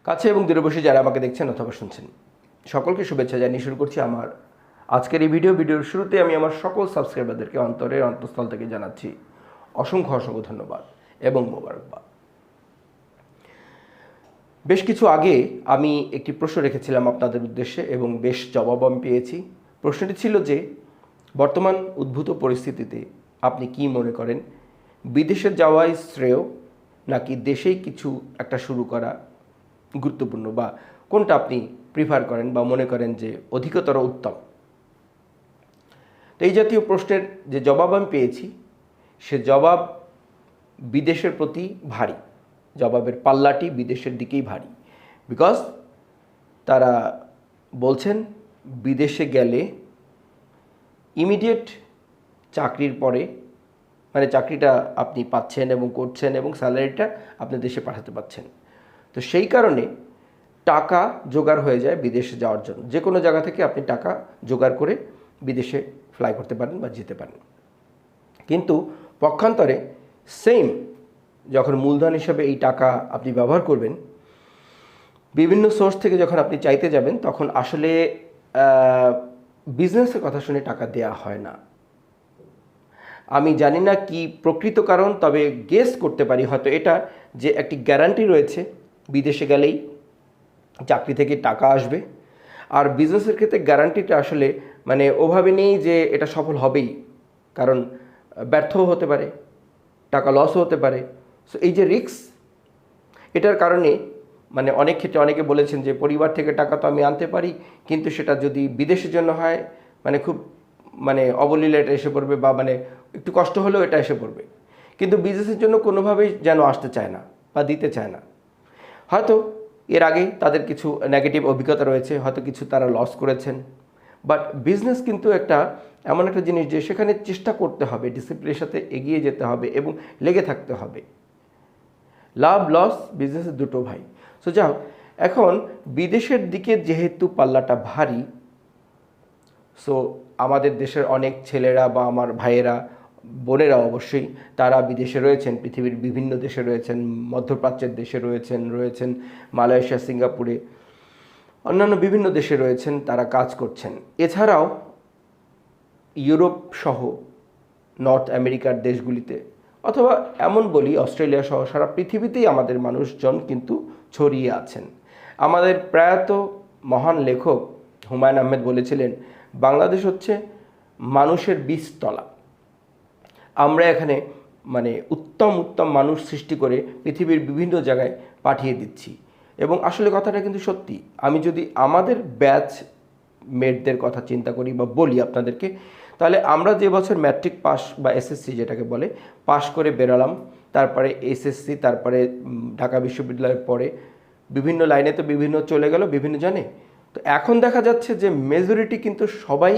কাছে এবং দূরে বসে যারা আমাকে দেখছেন অথবা শুনছেন, সকলকে শুভেচ্ছা জানিয়ে শুরু করছি আমার আজকের এই ভিডিওর শুরুতে আমি আমার সকল সাবস্ক্রাইবারদেরকে অন্তরের অন্তঃস্থল থেকে জানাচ্ছি অসংখ্য অসংখ্য ধন্যবাদ এবং মোবারকবাদ। বেশ কিছু আগে আমি একটি প্রশ্ন রেখেছিলাম আপনাদের উদ্দেশ্যে এবং বেশ জবাব আমি পেয়েছি। প্রশ্নটি ছিল যে বর্তমান উদ্ভূত পরিস্থিতিতে আপনি কি মনে করেন, বিদেশে যাওয়াই শ্রেয় নাকি দেশেই কিছু একটা শুরু করা গুরুত্বপূর্ণ, বা কোনটা আপনি প্রিফার করেন বা মনে করেন যে অধিকতর উত্তম? তো এই জাতীয় প্রশ্নের যে জবাব আমি পেয়েছি সে জবাব বিদেশের প্রতি ভারী, জবাবের পাল্লাটি বিদেশের দিকেই ভারী। বিকজ তারা বলছেন বিদেশে গেলে ইমিডিয়েট চাকরির পরে, মানে চাকরিটা আপনি পাচ্ছেন এবং করছেন এবং স্যালারিটা আপনি দেশে পাঠাতে পারছেন। তো সেই কারণে টাকা জোগাড় হয়ে যায় বিদেশে যাওয়ার জন্য। যে কোনো জায়গা থেকে আপনি টাকা জোগাড় করে বিদেশে ফ্লাই করতে পারেন বা যেতে পারেন। কিন্তু পক্ষান্তরে সেম যখন মূলধন হিসাবে এই টাকা আপনি ব্যবহার করবেন, বিভিন্ন সোর্স থেকে যখন আপনি চাইতে যাবেন, তখন আসলে বিজনেসের কথা শুনে টাকা দেয়া হয় না। আমি জানি না কি প্রকৃত কারণ, তবে গেস করতে পারি হয়তো এটা, যে একটি গ্যারান্টি রয়েছে বিদেশে গেলেই চাকরি থেকে টাকা আসবে। আর বিজনেসের ক্ষেত্রে গ্যারান্টিটা আসলে মানে ওভাবে নেই যে এটা সফল হবেই, কারণ ব্যর্থও হতে পারে, টাকা লসও হতে পারে। সো এই যে রিস্ক, এটার কারণে মানে অনেক ক্ষেত্রে অনেকে বলেছেন যে পরিবার থেকে টাকা তো আমি আনতে পারি, কিন্তু সেটা যদি বিদেশের জন্য হয় মানে খুব মানে অবলীলা এটা এসে পড়বে, বা মানে একটু কষ্ট হলেও এটা এসে পড়বে। কিন্তু বিজনেসের জন্য কোনোভাবেই যেন আসতে চায় না বা দিতে চায় না। হয়তো এর আগেই তাদের কিছু নেগেটিভ অভিজ্ঞতা রয়েছে, হয়তো কিছু তারা লস করেছেন। বাট বিজনেস কিন্তু একটা এমন একটা জিনিস যে সেখানে চেষ্টা করতে হবে, ডিসিপ্লিনের সাথে এগিয়ে যেতে হবে এবং লেগে থাকতে হবে। লাভ লস বিজনেসের দুটো ভাই। সো যাও, এখন বিদেশের দিকে যেহেতু পাল্লাটা ভারী, সো আমাদের দেশের অনেক ছেলেরা বা আমার ভাইয়েরা বোনেরা অবশ্যই তারা বিদেশে রয়েছেন, পৃথিবীর বিভিন্ন দেশে রয়েছেন, মধ্যপ্রাচ্যের দেশে রয়েছেন মালয়েশিয়া, সিঙ্গাপুরে, অন্যান্য বিভিন্ন দেশে রয়েছেন, তারা কাজ করছেন। এছাড়াও ইউরোপ সহ নর্থ আমেরিকার দেশগুলিতে, অথবা এমন বলি অস্ট্রেলিয়া সহ সারা পৃথিবীতেই আমাদের মানুষজন কিন্তু ছড়িয়ে আছেন। আমাদের প্রয়াত মহান লেখক হুমায়ুন আহমেদ বলেছিলেন, বাংলাদেশ হচ্ছে মানুষের বীজতলা। আমরা এখানে মানে উত্তম উত্তম মানুষ সৃষ্টি করে পৃথিবীর বিভিন্ন জায়গায় পাঠিয়ে দিচ্ছি। এবং আসলে কথাটা কিন্তু সত্যি। আমি যদি আমাদের ব্যাচ মেটদের কথা চিন্তা করি বা বলি আপনাদেরকে, তাহলে আমরা যে বছর ম্যাট্রিক পাস বা এসএসসি যেটাকে বলে পাস করে বেরোলাম, তারপরে এসএসসি, তারপরে ঢাকা বিশ্ববিদ্যালয়ের পরে বিভিন্ন লাইনে তো বিভিন্ন চলে গেল বিভিন্ন জনে। তো এখন দেখা যাচ্ছে যে মেজরিটি কিন্তু সবাই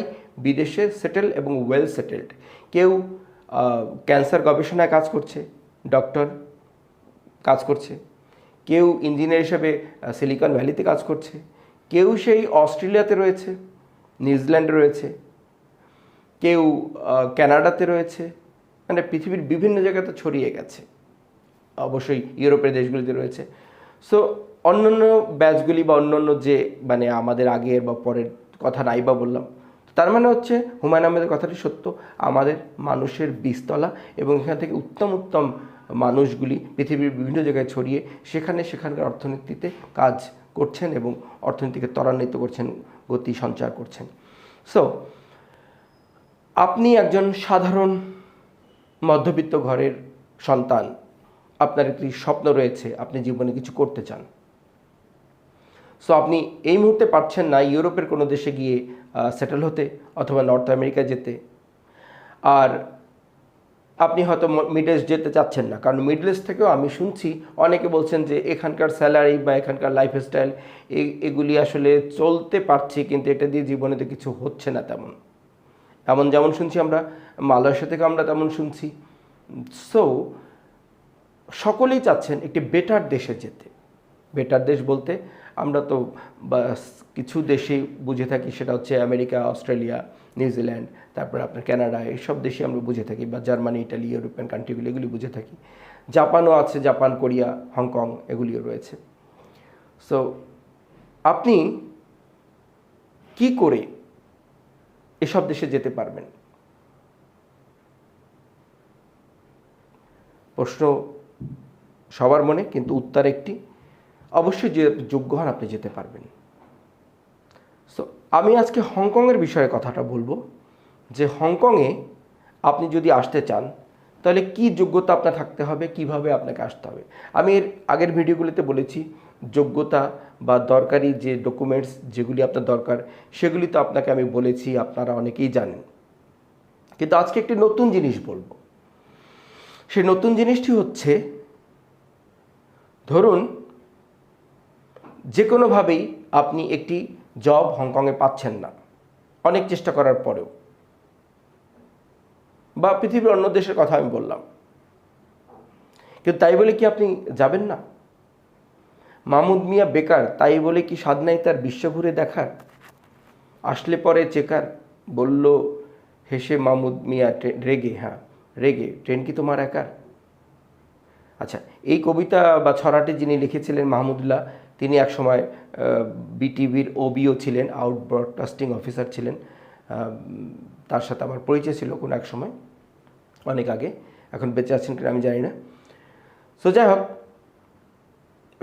বিদেশে সেটেল এবং ওয়েল সেটেলড। কেউ ক্যান্সার গবেষণায় কাজ করছে, ডক্টর কাজ করছে, কেউ ইঞ্জিনিয়ার হিসেবে সিলিকন ভ্যালিতে কাজ করছে, কেউ সেই অস্ট্রেলিয়াতে রয়েছে, নিউজিল্যান্ডে রয়েছে, কেউ কানাডাতে রয়েছে, মানে পৃথিবীর বিভিন্ন জায়গাতে ছড়িয়ে গেছে, অবশ্যই ইউরোপের দেশগুলিতে রয়েছে। সো অন্যান্য ব্যাচগুলি বা অন্যান্য যে মানে আমাদের আগের বা পরের কথা নাই বা বললাম, তার মানে হচ্ছে হুমায়ুন আহমেদের কথাটি সত্য, আমাদের মানুষের বীজতলা, এবং এখান থেকে উত্তম উত্তম মানুষগুলি পৃথিবীর বিভিন্ন জায়গায় ছড়িয়ে সেখানকার অর্থনীতিতে কাজ করছেন এবং অর্থনীতিকে ত্বরান্বিত করছেন, গতি সঞ্চার করছেন। সো আপনি একজন সাধারণ মধ্যবিত্ত ঘরের সন্তান, আপনার একটি স্বপ্ন রয়েছে, আপনি জীবনে কিছু করতে চান। সো আপনি এই মুহূর্তে পারছেন না ইউরোপের কোনো দেশে গিয়ে সেটেল হতে অথবা নর্থ আমেরিকা যেতে, আর আপনি হয়তো মিডল ইস্ট যেতে চাচ্ছেন না, কারণ মিডল ইস্ট থেকেও আমি শুনছি অনেকে বলছেন যে এখানকার স্যালারি বা এখানকার লাইফস্টাইল এগুলি আসলে চলতে পারছি, কিন্তু এটা দিয়ে জীবনে তো কিছু হচ্ছে না তেমন। এমন যেমন শুনছি আমরা মালয়েশিয়া থেকে, আমরা তেমন শুনছি। সো সকলেই চাচ্ছেন একটি বেটার দেশে যেতে। বেটার দেশ বলতে আমরা তো কিছু দেশেই বুঝে থাকি, সেটা হচ্ছে আমেরিকা, অস্ট্রেলিয়া, নিউজিল্যান্ড, তারপরে আপনার কানাডা, এইসব দেশে আমরা বুঝে থাকি, বা জার্মানি, ইটালি, ইউরোপিয়ান কান্ট্রিগুলি, এগুলি বুঝে থাকি। জাপানও আছে, জাপান, কোরিয়া, হংকং এগুলিও রয়েছে। সো আপনি কি করে এসব দেশে যেতে পারবেন? প্রশ্ন সবার মনে, কিন্তু উত্তর একটি, অবশ্যই যে যোগ্য হন আপনি যেতে পারবেন। সো আমি আজকে হংকংয়ের বিষয়ে কথাটা বলবো, যে হংকংয়ে আপনি যদি আসতে চান তাহলে কি যোগ্যতা আপনার থাকতে হবে, কিভাবে আপনাকে আসতে হবে। আমি এর আগের ভিডিওগুলিতে বলেছি যোগ্যতা বা দরকারি যে ডকুমেন্টস যেগুলি আপনার দরকার সেগুলি তো আপনাকে আমি বলেছি, আপনারা অনেকেই জানেন। কিন্তু আজকে একটি নতুন জিনিস বলবো। সেই নতুন জিনিসটি হচ্ছে, ধরুন যে কোনোভাবেই আপনি একটি জব হংকংয়ে পাচ্ছেন না অনেক চেষ্টা করার পরেও, বা পৃথিবীর অন্য দেশের কথা আমি বললাম, কিন্তু তাই বলে কি আপনি যাবেন না? মাহমুদ মিয়া বেকার, তাই বলে কি স্বাদ নাই তার বিশ্ব ঘুরে দেখার? আসলে পরে চেকার, বলল হেসে মাহমুদ মিয়া রেগে, হ্যাঁ রেগে, ট্রেন কি তোমার একার? আচ্ছা, এই কবিতা বা ছড়াটি যিনি লিখেছিলেন মাহমুদুল্লাহ, তিনি একসময় বিটিভির ওবিও ছিলেন, আউট ব্রডকাস্টিং অফিসার ছিলেন। তার সাথে আমার পরিচয় ছিল কোনো এক সময়, অনেক আগে। এখন বেঁচে আছেন কিনা আমি জানি না। সো যাই হোক,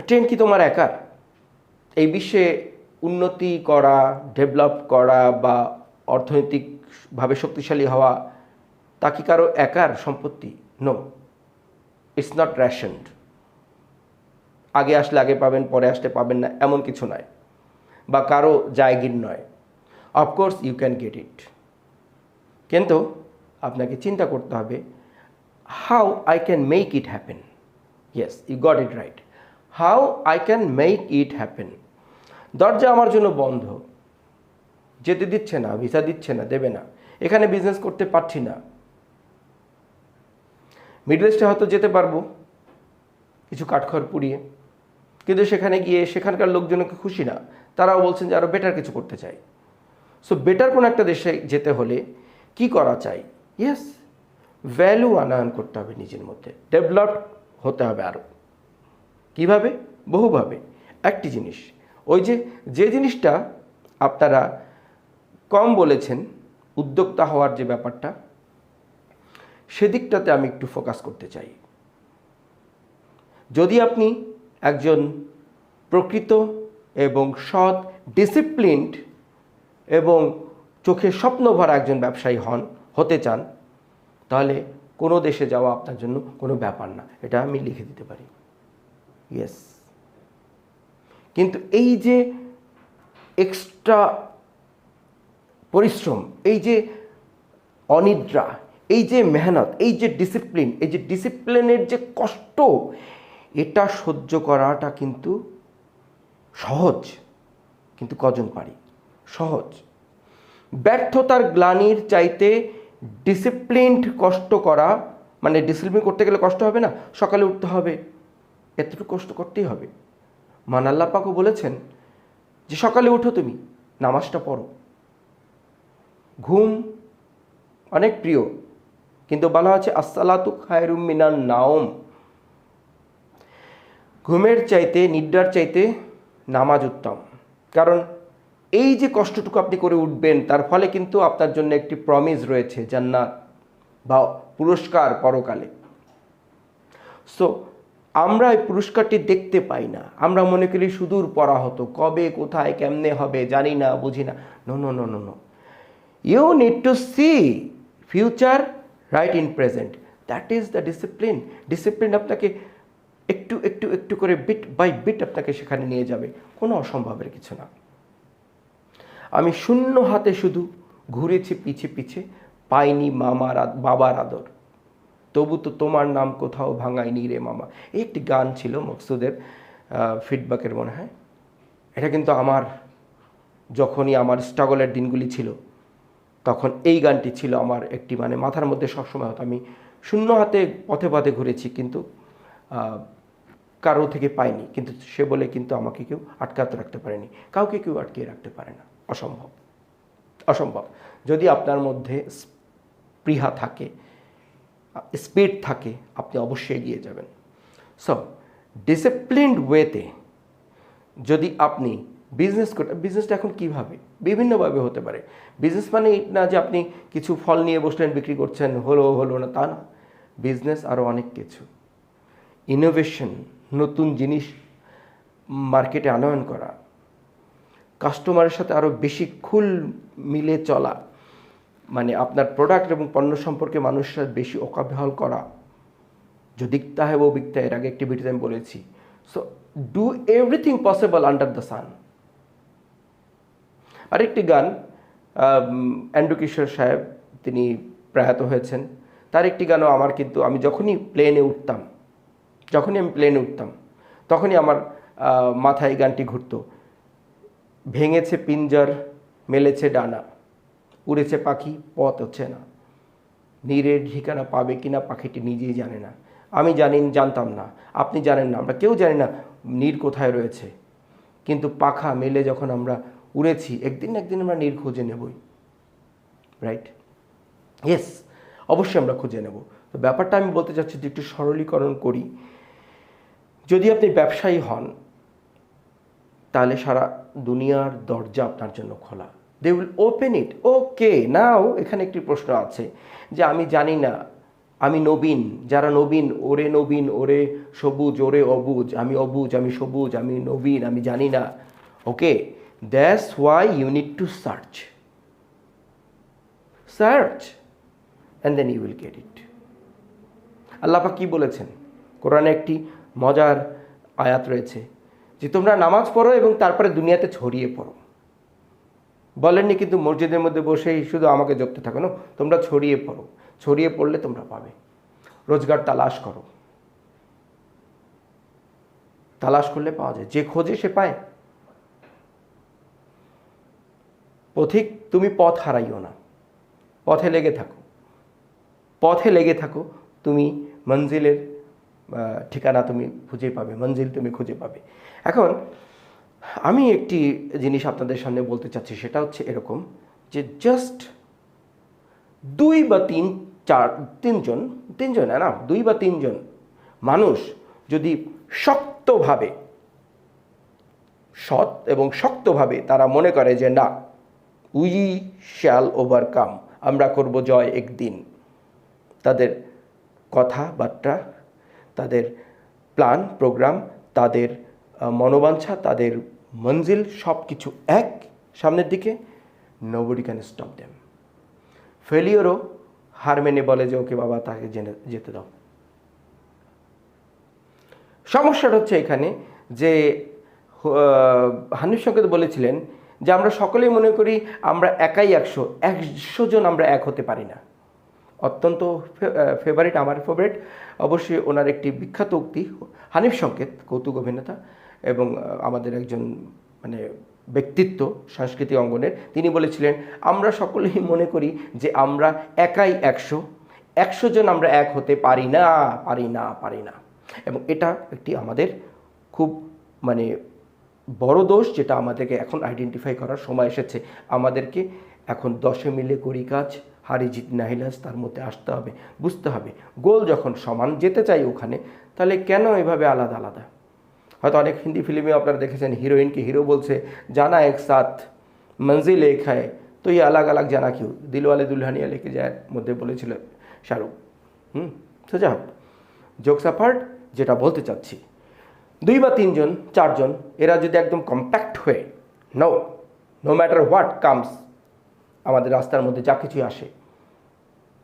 ট্রেন কি তোমার একার? এই বিশ্বে উন্নতি করা, ডেভেলপ করা বা অর্থনৈতিকভাবে শক্তিশালী হওয়া, তা কি কারো একার সম্পত্তি? No, it's not rationed. আগে আসলে আগে পাবেন, পরে আসলে পাবেন না, এমন কিছু নয়, বা কারো জায়গির নয়। Of course you can get it, কিন্তু আপনাকে চিন্তা করতে হবে, how I can make it happen. Yes, you got it right, how I can make it happen. দরজা আমার জন্য বন্ধ, যেতে দিচ্ছে না, ভিসা দিচ্ছে না, দেবে না, এখানে বিজনেস করতে পারছি না। মিডল ইস্টে হয়তো যেতে পারবো কিছু কাঠখড় পুড়িয়ে, কিন্তু সেখানে গিয়ে সেখানকার লোকজনকে খুশি না, তারাও বলছেন যে আরও বেটার কিছু করতে চাই। সো বেটার কোনো একটা দেশে যেতে হলে কি করা চাই? ইয়েস, ভ্যালু আনয়ন করতে হবে নিজের মধ্যে, ডেভেলপ হতে হবে আরও। কীভাবে? বহুভাবে। একটি জিনিস, ওই যে জিনিসটা আপনারা কম বলেছেন, উদ্যোক্তা হওয়ার যে ব্যাপারটা, সেদিকটাতে আমি একটু ফোকাস করতে চাই। যদি আপনি একজন প্রকৃত এবং সৎ, ডিসিপ্লিনড এবং চোখে স্বপ্ন ভরা একজন ব্যবসায়ী হতে চান, তাহলে কোনো দেশে যাওয়া আপনার জন্য কোনো ব্যাপার না, এটা আমি লিখে দিতে পারি। ইয়েস, কিন্তু এই যে এক্সট্রা পরিশ্রম, এই যে অনিদ্রা, এই যে মেহনত, এই যে ডিসিপ্লিন, এই যে ডিসিপ্লিনের যে কষ্ট, এটা সহ্য করাটা কিন্তু সহজ, কিন্তু কজন পারি? সহজ। ব্যর্থতার গ্লানির চাইতে ডিসিপ্লিনড কষ্ট করা, মানে ডিসিপ্লিন করতে গেলে কষ্ট হবে না, সকালে উঠতে হবে, এতটুকু কষ্ট করতেই হবে। মান আল্লাহ পাকও বলেছেন যে সকালে উঠো, তুমি নামাজটা পড়ো। ঘুম অনেক প্রিয়, কিন্তু বলা আছে আসসালাতু খায়রুম মিনান নাওম, ঘুমের চাইতে, নিদ্রার চাইতে নামাজ উত্তম। কারণ এই যে কষ্টটুকু আপনি করে উঠবেন, তার ফলে কিন্তু আপনার জন্য একটি প্রমিস রয়েছে, জান্নাত বা পুরস্কার পরকালে। সো আমরা এই পুরস্কারটি দেখতে পাই না, আমরা মনে করি সুদূর পরাহত, কবে কোথায় কেমনে হবে জানি না, বুঝি না। No no no no no, you need to see future right in present, that is the discipline. Discipline আপনাকে একটু একটু একটু করে, বিট বাই বিট আপনাকে সেখানে নিয়ে যাবে, কোনো অসম্ভবের কিছু না। আমি শূন্য হাতে শুধু ঘুরেছি পিছে পিছে, পাইনি বাবার আদর, তবু তো তোমার নাম কোথাও ভাঙায়নি রে মামা। এই একটি গান ছিল মকসুদের, ফিডব্যাকের মনে হয়। এটা কিন্তু আমার, যখনই আমার স্ট্রাগলের দিনগুলি ছিল, তখন এই গানটি ছিল আমার একটি, মানে মাথার মধ্যে সবসময় হতো। আমি শূন্য হাতে পথে পথে ঘুরেছি, কিন্তু কারো থেকে পাইনি, কিন্তু সে বলে কিন্তু আমাকে কেউ আটকাতে রাখতে পারেনি, কাউকে কেউ আটকে রাখতে পারে না। অসম্ভব, অসম্ভব। যদি আপনার মধ্যে স্পৃহা থাকে, স্পিড থাকে, আপনি অবশ্যই এগিয়ে যাবেন। সো ডিসিপ্লিনড ওয়েতে যদি আপনি বিজনেস করতে, বিজনেসটা এখন কীভাবে বিভিন্নভাবে হতে পারে। বিজনেস মানে এই না যে আপনি কিছু ফল নিয়ে বসলেন বিক্রি করছেন, হলো না, তা না। বিজনেস আরও অনেক কিছু, ইনোভেশন, নতুন জিনিস মার্কেটে আনয়ন করা, কাস্টমারের সাথে আরও বেশি খুল মিলে চলা, মানে আপনার প্রোডাক্ট এবং পণ্য সম্পর্কে মানুষের বেশি ওকালবেহাল করা। जो दिखता है वो बिकता है, এর আগে একটি ভিডিওতে আমি বলেছি। So do everything possible under the sun. আরেকটি গান, অ্যান্ড্রু কিশোর সাহেব, তিনি প্রয়াত হয়েছেন, তার একটি গানও আমার কিন্তু, আমি যখনই আমি প্লেনে উঠতাম তখনই আমার মাথায় এই গানটি ঘুরতো। ভেঙেছে পিঞ্জর, মেলেছে ডানা, উড়েছে পাখি, পথ হচ্ছে না, নীরের ঠিকানা পাবে কিনা পাখিটি নিজেই জানে না। আমি জানতাম না, আপনি জানেন না, আমরা কেউ জানি না নীর কোথায় রয়েছে, কিন্তু পাখা মেলে যখন আমরা উড়েছি, একদিন না একদিন আমরা নীর খুঁজে নেবই, রাইট? ইয়েস, অবশ্যই আমরা খুঁজে নেব। তো ব্যাপারটা আমি বলতে চাচ্ছি যে একটু সরলীকরণ করি। যদি আপনি ব্যবসায়ী হন তাহলে সারা দুনিয়ার দরজা আপনার জন্য খোলা। They will open it. ওকে, নাও এখানে একটি প্রশ্ন আছে যে আমি জানি না, আমি নবীন, যারা নবীন, ওরে সবুজ, ওরে অবুজ, আমি অবুজ, আমি সবুজ, আমি নবীন, আমি জানি না। Okay, that's why you need to search and then you will get it. Allah পাক কি বলেছেন? কোরআনে একটি মজার আয়াত রয়েছে যে তোমরা নামাজ পড়ো এবং তারপরে দুনিয়াতে ছড়িয়ে পড়ো। বলেননি কিন্তু মসজিদের মধ্যে বসেই শুধু আমাকে জপতে থাকো না, তোমরা ছড়িয়ে পড়ো। ছড়িয়ে পড়লে তোমরা পাবে। রোজগার তালাশ করো, তালাশ করলে পাওয়া যায়, যে খোঁজে সে পায়। পথিক, তুমি পথ হারাইও না, পথে লেগে থাকো, তুমি মঞ্জিলের ঠিকানা তুমি খুঁজে পাবে, মঞ্জিল তুমি খুঁজে পাবে। এখন আমি একটি জিনিস আপনাদের সামনে বলতে চাচ্ছি, সেটা হচ্ছে এরকম যে জাস্ট 2 বা 3 জন না, 2 বা 3 জন মানুষ যদি সৎ এবং শক্তভাবে তারা মনে করে যে না, উই শ্যাল ওভারকাম, আমরা করব জয় একদিন, তাদের কথাবার্তা, তাদের প্ল্যান প্রোগ্রাম, তাদের মনোবাঞ্ছা, তাদের মঞ্জিল সব কিছু এক সামনের দিকে, নোবডি ক্যান স্টপ দেম। ফেলিওরও হার মেনে বলে যে ওকে বাবা, তাকে যেতে দাও। সমস্যাটা হচ্ছে এখানে যে হানিফ সংকেত বলেছিলেন যে আমরা সকলেই মনে করি আমরা একাই 100 জন আমরা এক হতে পারি না। অত্যন্ত আমার ফেভারিট অবশ্যই ওনার একটি বিখ্যাত উক্তি, হানিফ সংকেত কৌতুক অভিনেতা এবং আমাদের একজন মানে ব্যক্তিত্ব সাংস্কৃতিক অঙ্গনের, তিনি বলেছিলেন আমরা সকলেই মনে করি যে আমরা একাই 100 জন আমরা এক হতে পারি না। এবং এটা একটি আমাদের খুব মানে বড় দোষ, যেটা আমাদেরকে এখন আইডেন্টিফাই করার সময় এসেছে। আমাদেরকে এখন 10 মিলে করি কাজ, হারি জিত নাহিলাস, তার মধ্যে আসতে হবে, বুঝতে হবে গোল যখন সমান যেতে চাই ওখানে, তাহলে কেন এভাবে আলাদা আলাদা? হয়তো অনেক হিন্দি ফিল্মে আপনারা দেখেছেন হিরোইনকে হিরো বলছে জানা এক সাথ মঞ্জিল এক হ্যায়, তো এই আলাগ আলাগ জানা কিউ, দিলওয়ালে দুলহানিয়া লেকে যায় মধ্যে বলেছিল শাহরুখ। তো যা হোক, জোকস অ্যাপার্ট, যেটা বলতে চাচ্ছি 2 বা 3 জন 4 জন এরা যদি একদম কম্প্যাক্ট হয়ে নো ম্যাটার হোয়াট কামস, আমাদের রাস্তার মধ্যে যা কিছুই আসে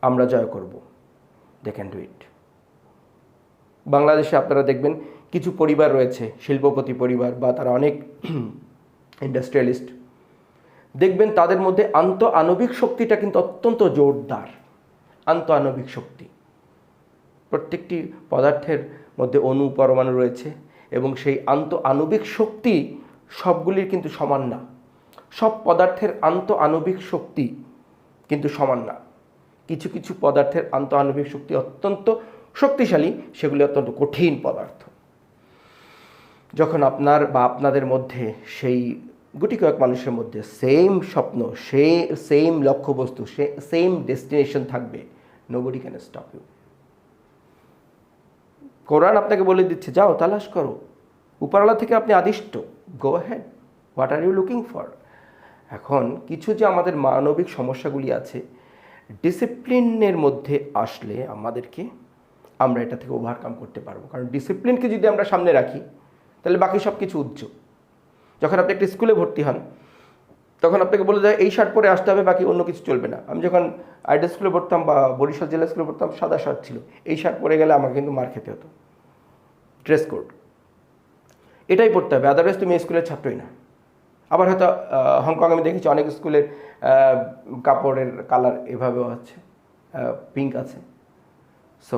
আমরা জয় করব, দে ক্যান ডু ইট। বাংলাদেশে আপনারা দেখবেন কিছু পরিবার রয়েছে, শিল্পপতি পরিবার বা তারা অনেক ইন্ডাস্ট্রিয়ালিস্ট, দেখবেন তাদের মধ্যে আণবিক শক্তিটা কিন্তু অত্যন্ত জোরদার। আণবিক শক্তি, প্রত্যেকটি পদার্থের মধ্যে অণু পরমাণু রয়েছে এবং সেই আণবিক শক্তি সবগুলির কিন্তু সমান না। সব পদার্থের আণবিক শক্তি কিন্তু সমান না। কিছু কিছু পদার্থের আণবিক শক্তি অত্যন্ত শক্তিশালী, সেগুলি অত্যন্ত কঠিন পদার্থ। যখন আপনার বা আপনাদের মধ্যে সেই গুটি কয়েক মানুষের মধ্যে সেম স্বপ্ন, সেম লক্ষ্যবস্তু, সেম ডেস্টিনেশন থাকবে, নোবডি ক্যান স্টপ ইউ। কোরআন আপনাকে বলে দিচ্ছে যাও তালাশ করো, উপরওয়ালা থেকে আপনি আদিষ্ট। Go ahead, what are you looking for. এখন কিছু যে আমাদের মানবিক সমস্যাগুলি আছে, ডিসিপ্লিনের মধ্যে আসলে আমরা এটা থেকে ওভারকাম করতে পারবো। কারণ ডিসিপ্লিনকে যদি আমরা সামনে রাখি তাহলে বাকি সব কিছু উজ্জ্বল। যখন আপনি একটা স্কুলে ভর্তি হন তখন আপনাকে বলে দেয় এই শার্ট পরে আসতে হবে, বাকি অন্য কিছু চলবে না। আমি যখন আইডিয়াল স্কুলে পড়তাম বা বরিশাল জেলা স্কুলে পড়তাম, সাদা শার্ট ছিল, এই শার্ট পরে গেলে আমাকে কিন্তু মার খেতে হতো, ড্রেস কোড এটাই পড়তে হবে, আদারওয়াইজ তুমি স্কুলের ছাত্রই না। আবার হয়তো হংকং আমি দেখেছি অনেক স্কুলের কাপড়ের কালার এভাবেও আছে, পিঙ্ক আছে। সো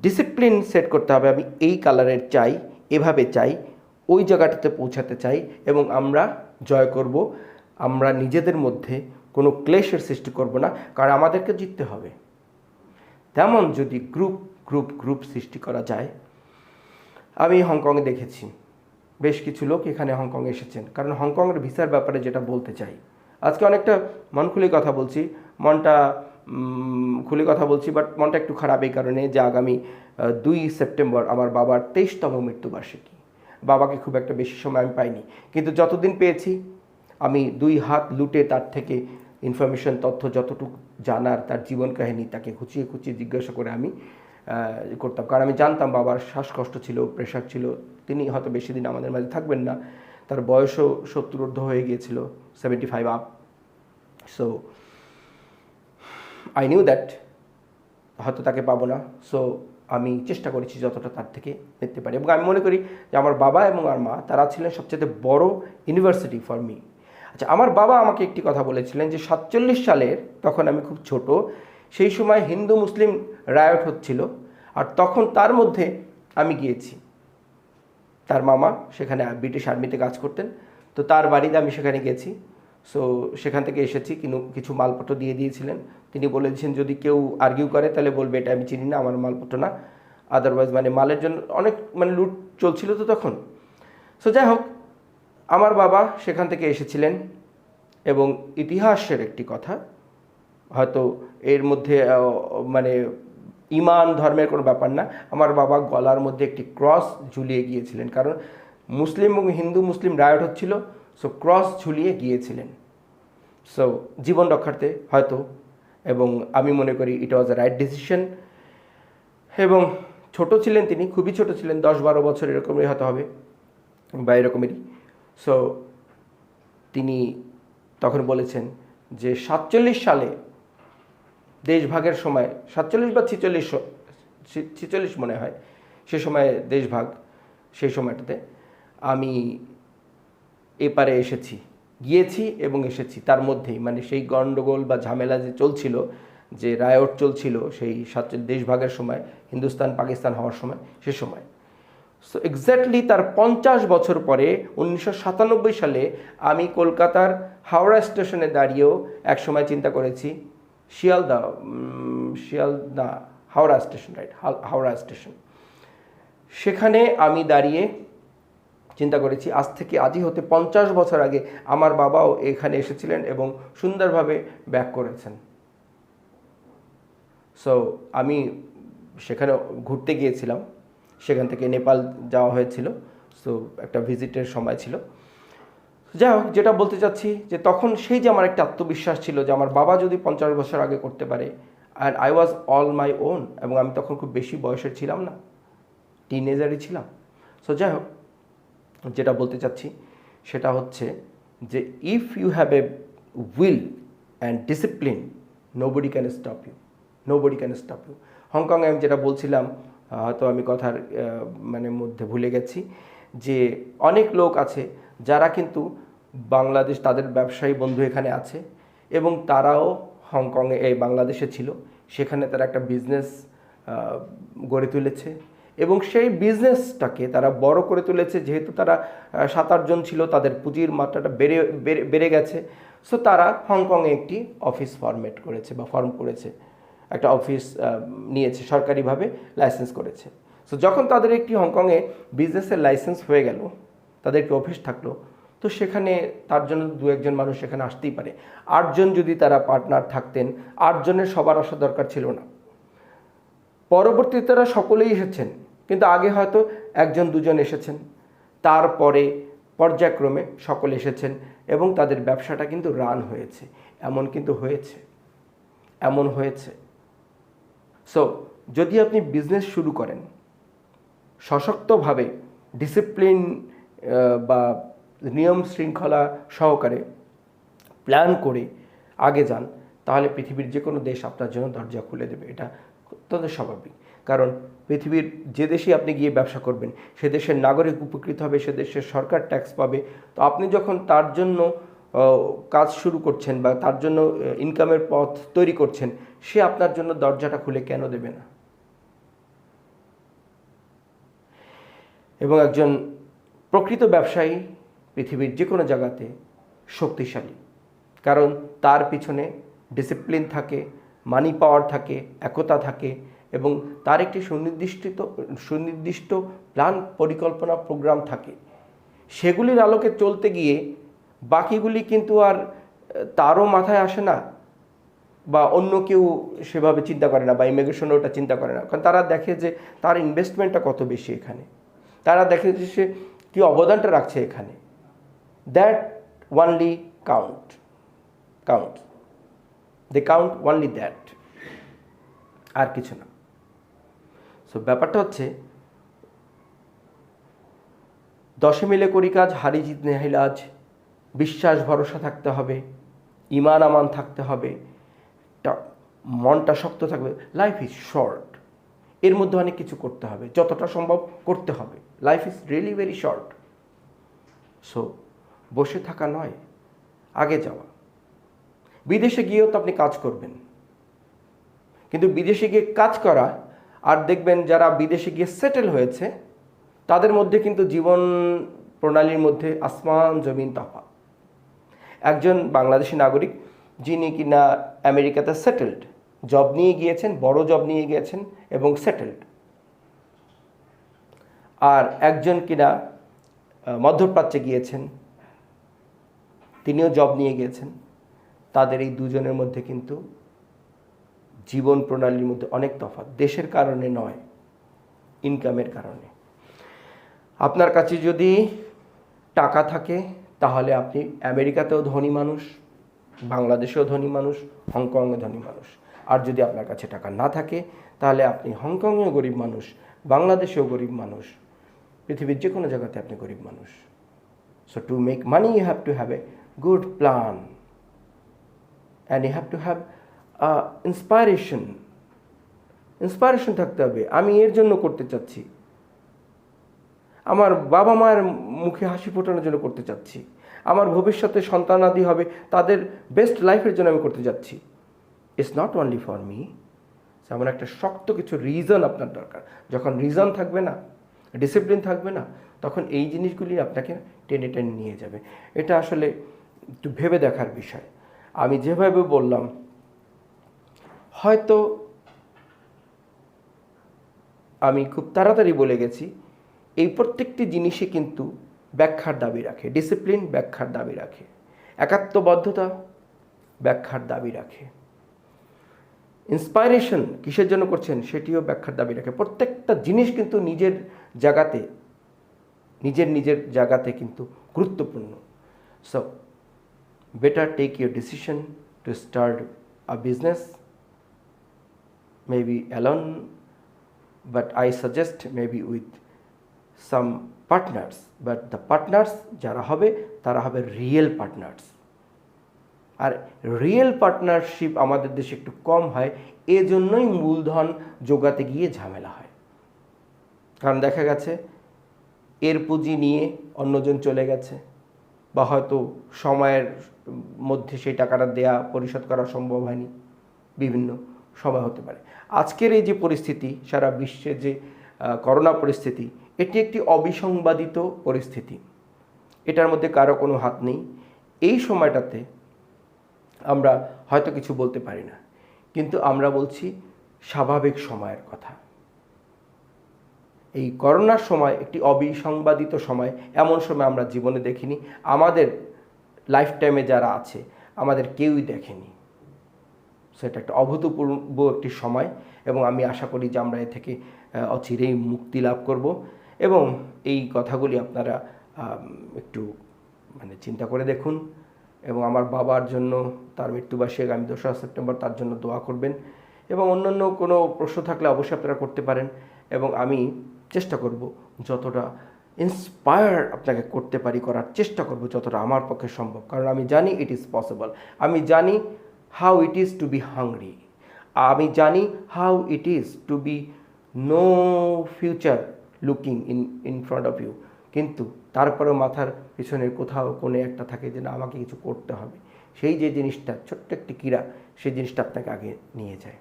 ডিসিপ্লিন সেট করতে হবে, আমি এই কালারের চাই, এভাবে চাই, ওই জায়গাটাতে পৌঁছাতে চাই, এবং আমরা জয় করব। আমরা নিজেদের মধ্যে কোনো ক্লেশের সৃষ্টি করব না, কারণ আমাদেরকে জিততে হবে। তেমন যদি গ্রুপ সৃষ্টি করা যায়, আমি হংকংয়ে দেখেছি বেশ কিছু লোক এখানে হংকংয়ে এসেছেন, কারণ হংকংয়ের ভিসার ব্যাপারে যেটা বলতে চাই, আজকে অনেকটা মন খুলে কথা বলছি, খুলে কথা বলছি, বাট মনটা একটু খারাপ এই কারণে যে আগামী 2 সেপ্টেম্বর আমার বাবার 23তম মৃত্যুবার্ষিকী। বাবাকে খুব একটা বেশি সময় আমি পাইনি, কিন্তু যতদিন পেয়েছি আমি 2 হাত লুটে তার থেকে ইনফরমেশন, তথ্য যতটুকু জানার, তার জীবন কাহিনী তাকে খুঁচিয়ে জিজ্ঞাসা করে আমি করতাম। কারণ আমি জানতাম বাবার শ্বাসকষ্ট ছিল, প্রেশার ছিল, তিনি হয়তো বেশি দিন আমাদের মাঝে থাকবেন না, তার বয়সও 70 ঊর্ধ্ব হয়ে গিয়েছিল, 75 up. So I knew that হয়তো তাকে পাবো না। সো আমি চেষ্টা করেছি যতটা তার থেকে নিতে পারি, এবং আমি মনে করি যে আমার বাবা এবং আমার মা তারা ছিলেন সবচেয়ে বড় ইউনিভার্সিটি ফর মি। আচ্ছা, আমার বাবা আমাকে একটি কথা বলেছিলেন যে 47 সালের, তখন আমি খুব ছোট, সেই সময় হিন্দু মুসলিম রায়ট হচ্ছিল, আর তখন তার মধ্যে আমি গিয়েছি। তার মামা সেখানে ব্রিটিশ আর্মিতে কাজ করতেন, তো তার বাড়িতে আমি সেখানে গেছি। সো সেখান থেকে এসেছি, কিছু মালপত্র দিয়ে দিয়েছিলেন। তিনি বলেছেন যদি কেউ আর্গিউ করে তাহলে বলবে এটা আমি চিনি না, আমার মালপত্র না, আদারওয়াইজ মালের জন্য অনেক লুট চলছিল তো তখন। সো যাই হোক, আমার বাবা সেখান থেকে এসেছিলেন, এবং ইতিহাসের একটি কথা, হয়তো এর মধ্যে ইমান ধর্মের কোনো ব্যাপার না, আমার বাবা গলার মধ্যে একটি ক্রস ঝুলিয়ে গিয়েছিলেন, কারণ মুসলিম এবং হিন্দু মুসলিম রায়ট হচ্ছিল। সো ক্রস ঝুলিয়ে গিয়েছিলেন, সো জীবন রক্ষার্থে হয়তো, এবং আমি মনে করি ইট ওয়াজ আ রাইট ডিসিশন। এবং ছোট ছিলেন তিনি, খুবই ছোট ছিলেন, 10-12 বছর এরকমই হয়তো হবে বা এরকমই। সো তিনি তখন বলেছেন যে 47 সালে দেশভাগের সময়, 47 বা 46 মনে হয়, সে সময় দেশভাগ, সেই সময়টাতে আমি এপারে গিয়েছি এবং এসেছি, তার মধ্যেই সেই গণ্ডগোল বা ঝামেলা যে চলছিল, যে রায়ট চলছিল সেই দেশভাগের সময়, হিন্দুস্তান পাকিস্তান হওয়ার সময়, সে সময়। সো এক্স্যাক্টলি তার 50 বছর পরে 1997 সালে আমি কলকাতার হাওড়া স্টেশনে দাঁড়িয়েও এক সময় চিন্তা করেছি, Howrah station, right, Howrah station, সেখানে আমি দাঁড়িয়ে চিন্তা করেছি আজই হতে 50 বছর আগে আমার বাবাও এখানে এসেছিলেন এবং সুন্দরভাবে ব্যাক করেছেন। সো আমি সেখানে ঘুরতে গিয়েছিলাম, সেখান থেকে নেপাল যাওয়া হয়েছিল, সো একটা ভিজিটের সময় ছিল। যাই হোক, যেটা বলতে চাচ্ছি যে তখন সেই যে আমার একটা আত্মবিশ্বাস ছিল যে আমার বাবা যদি 50 বছর আগে করতে পারে, and I was all my own, এবং আমি তখন খুব বেশি বয়সের ছিলাম না, টিনেজারই ছিলাম। সো যাই হোক, যেটা বলতে চাচ্ছি সেটা হচ্ছে যে if you have a will and discipline, nobody can stop you. হংকংয়ে আমি যেটা বলছিলাম, হয়তো আমি কথার মধ্যে ভুলে গেছি, যে অনেক লোক আছে যারা কিন্তু বাংলাদেশ, তাদের ব্যবসায়ী বন্ধু এখানে আছে, এবং তারাও হংকংয়ে, এই বাংলাদেশে ছিল, সেখানে তারা একটা বিজনেস গড়ে তুলেছে, এবং সেই বিজনেসটাকে তারা বড় করে তুলেছে। যেহেতু তারা 7-8 জন ছিল, তাদের পুঁজির মাত্রাটা বেড়ে গেছে। সো তারা হংকংয়ে একটি অফিস ফর্ম করেছে, একটা অফিস নিয়েছে, সরকারিভাবে লাইসেন্স করেছে। সো যখন তাদের একটি হংকংয়ে বিজনেসের লাইসেন্স হয়ে গেল, তাদের একটি অফিস থাকলো, তো সেখানে তার জন্য 2-1 জন মানুষ সেখানে আসতেই পারে। 8 জন যদি তারা পার্টনার থাকতেন, 8 জনের সবার আসা দরকার ছিল না। পরবর্তীতে তারা সকলেই এসেছেন, কিন্তু আগে হয়তো 1-2 জন এসেছেন, তারপরে পর্যায়ক্রমে সকলে এসেছেন এবং তাদের ব্যবসাটা কিন্তু রান হয়েছে, এমন হয়েছে। সো যদি আপনি বিজনেস শুরু করেন সশক্তভাবে, ডিসিপ্লিন বা নিয়ম শৃঙ্খলা সহকারে প্ল্যান করে আগে যান, তাহলে পৃথিবীর যে কোনো দেশ আপনার জন্য দরজা খুলে দেবে। এটা অত্যন্ত স্বাভাবিক, কারণ পৃথিবীর যে দেশে আপনি গিয়ে ব্যবসা করবেন সে দেশের নাগরিক উপকৃত হবে, সে দেশের সরকার ট্যাক্স পাবে। তো আপনি যখন তার জন্য কাজ শুরু করছেন বা তার জন্য ইনকামের পথ তৈরি করছেন, সে আপনার জন্য দরজাটা খুলে কেন দেবে না? এবং একজন প্রকৃত ব্যবসায়ী পৃথিবীর যে কোনো জায়গাতে শক্তিশালী, কারণ তার পিছনে ডিসিপ্লিন থাকে, মানি পাওয়ার থাকে, একতা থাকে এবং তার একটি সুনির্দিষ্ট প্ল্যান, পরিকল্পনা, প্রোগ্রাম থাকে। সেগুলির আলোকে চলতে গিয়ে বাকিগুলি কিন্তু আর তারও মাথায় আসে না, বা অন্য কেউ সেভাবে চিন্তা করে না, বা ইমিগ্রেশনও ওটা চিন্তা করে না, কারণ তারা দেখে যে তার ইনভেস্টমেন্টটা কত বেশি এখানে, তারা দেখে যে সে কী অবদানটা রাখছে এখানে। That only count, they count only that, আর কিছু না। সো ব্যাপারটা হচ্ছে 10 মিলে করি কাজ, হারি জিত নেহিলাজ, বিশ্বাস ভরসা থাকতে হবে, ইমান আমান থাকতে হবে, মনটা শক্ত থাকবে। লাইফ ইজ শর্ট, এর মধ্যে অনেক কিছু করতে হবে, যতটা সম্ভব করতে হবে। Life is really very short. So বসে থাকা নয়, আগে যাওয়া। বিদেশে গিয়েও তো আপনি কাজ করবেন, কিন্তু বিদেশে গিয়ে কাজ করা আর দেখবেন যারা বিদেশে গিয়ে সেটেল হয়েছে তাদের মধ্যে কিন্তু জীবন প্রণালীর মধ্যে আসমান জমিন তফাৎ। একজন বাংলাদেশি নাগরিক যিনি কিনা আমেরিকাতে সেটেলড, জব নিয়ে গিয়েছেন, বড় জব নিয়ে গিয়েছেন এবং সেটেলড, আর একজন কিনা মধ্যপ্রাচ্যে গিয়েছেন, তিনিও জব নিয়ে গিয়েছেন। তাদের এই দুজনের মধ্যে কিন্তু জীবন প্রণালীর মধ্যে অনেক তফাৎ, দেশের কারণে নয়, ইনকামের কারণে। আপনার কাছে যদি টাকা থাকে তাহলে আপনি আমেরিকাতেও ধনী মানুষ, বাংলাদেশেও ধনী মানুষ, হংকংয়ে ধনী মানুষ। আর যদি আপনার কাছে টাকা না থাকে তাহলে আপনি হংকংয়েও গরিব মানুষ, বাংলাদেশেও গরিব মানুষ, পৃথিবীর যে কোনো জায়গাতে আপনি গরিব মানুষ। So to make money you have to have a good plan and you have to have inspiration থাকতে হবে। আমি এর জন্য করতে চাচ্ছি, আমার বাবা মায়ের মুখে হাসি ফোটানোর জন্য করতে চাচ্ছি, আমার ভবিষ্যতে সন্তানাদি হবে তাদের বেস্ট লাইফের জন্য আমি করতে যাচ্ছি। It's not only for me. এমন একটা শক্ত কিছু রিজন আপনার দরকার। যখন রিজন থাকবে না, ডিসিপ্লিন থাকবে না, তখন এই জিনিসগুলি আপনাকে টেনে টেনে নিয়ে যাবে। এটা আসলে একটু ভেবে দেখার বিষয়। আমি যেভাবে বললাম হয়তো আমি খুব তাড়াতাড়ি বলে গেছি, এই প্রত্যেকটি জিনিসই কিন্তু ব্যাখ্যার দাবি রাখে। ডিসিপ্লিন ব্যাখ্যার দাবি রাখে, একাত্মবদ্ধতা ব্যাখ্যার দাবি রাখে, ইন্সপাইরেশন কিসের জন্য করছেন সেটিও ব্যাখ্যার দাবি রাখে। প্রত্যেকটা জিনিস কিন্তু নিজের জায়গাতে কিন্তু গুরুত্বপূর্ণ। So better take your decision to start a business, maybe alone, but I suggest maybe with some partners. But the partners যারা হবে তারা হবে রিয়েল পার্টনার্স। আর রিয়েল পার্টনারশিপ আমাদের দেশে একটু কম হয়, এজন্যই মূলধন জোগাতে গিয়ে ঝামেলা হয়। কারণ দেখা গেছে এর পুঁজি নিয়ে অন্যজন চলে গেছে, বা হয়তো সময়ের মধ্যে সেই টাকাটা দেয়া পরিশোধ করা সম্ভব হয়নি, বিভিন্ন সময় হতে পারে। আজকের এই যে পরিস্থিতি, সারা বিশ্বে যে করোনা পরিস্থিতি, এটি একটি অবিসংবাদিত পরিস্থিতি, এটার মধ্যে কারো কোনো হাত নেই। এই সময়টাতে আমরা হয়তো কিছু বলতে পারি না, কিন্তু আমরা বলছি স্বাভাবিক সময়ের কথা। এই করোনার সময় একটি অবিসংবাদিত সময়, এমন সময় আমরা জীবনে দেখিনি, আমাদের লাইফ টাইমে যারা আছে আমাদের কেউই দেখেনি। সেটা একটা অভূতপূর্ব একটি সময়, এবং আমি আশা করি যে আমরা এ থেকে অচিরেই মুক্তি লাভ করব। এবং এই কথাগুলি আপনারা একটু মানে চিন্তা করে দেখুন। এবং আমার বাবার জন্য, তার মৃত্যুবার্ষিকী আগামী 2রা সেপ্টেম্বর, তার জন্য দোয়া করবেন। এবং অন্যান্য কোনো প্রশ্ন থাকলে অবশ্যই আপনারা করতে পারেন। এবং আমি চেষ্টা করব যতটা ইন্সপায়ার আপনাকে করতে পারি, করার চেষ্টা করব যতটা আমার পক্ষে সম্ভব, কারণ আমি জানি ইট ইজ পসিবল। আমি জানি how it is to be hungry, আমি জানি how it is to be no future looking in front of you, কিন্তু তারপরেও মাথার পিছনের কোথাও কোণে একটা থাকে যে না, আমাকে কিছু করতে হবে। সেই যে জিনিসটা, ছোট্ট একটি ক্রীড়া, সেই জিনিসটা আপনাকে আগে নিয়ে যায়।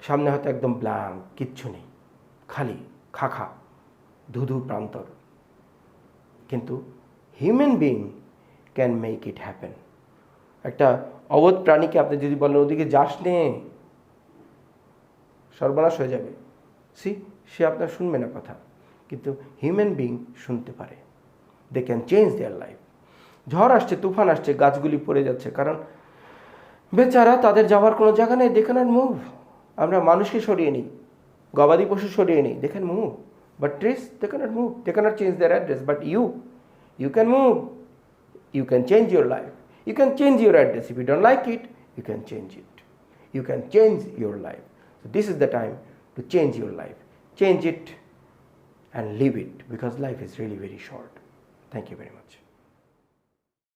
সামনে হয়তো একদম ব্ল্যাঙ্ক, কিচ্ছু নেই, খালি খাখা ধুধু প্রান্তর, কিন্তু human being can make it happen. একটা অবধ প্রাণীকে আপনি যদি বলেন ওদিকে যাস নে, সর্বনাশ হয়ে যাবে, সে আপনার শুনবে না কথা, কিন্তু হিউম্যান বিইং শুনতে পারে। They can change their life. ঝড় আসছে, তুফান আসছে, গাছগুলি পড়ে যাচ্ছে, কারণ বেচারা তাদের যাওয়ার কোনো জায়গা নেই। They can't move. আমরা মানুষকে সরিয়ে নিই, গবাদি পশু সরিয়ে নিই, they can move, but trees they can't move, they can't change their address. But you can move, you can change your life, you can change your address. If you don't like it, you can change it, you can change your life. So this is the time to change your life. Change it and live it, because life is really very short. Thank you very much.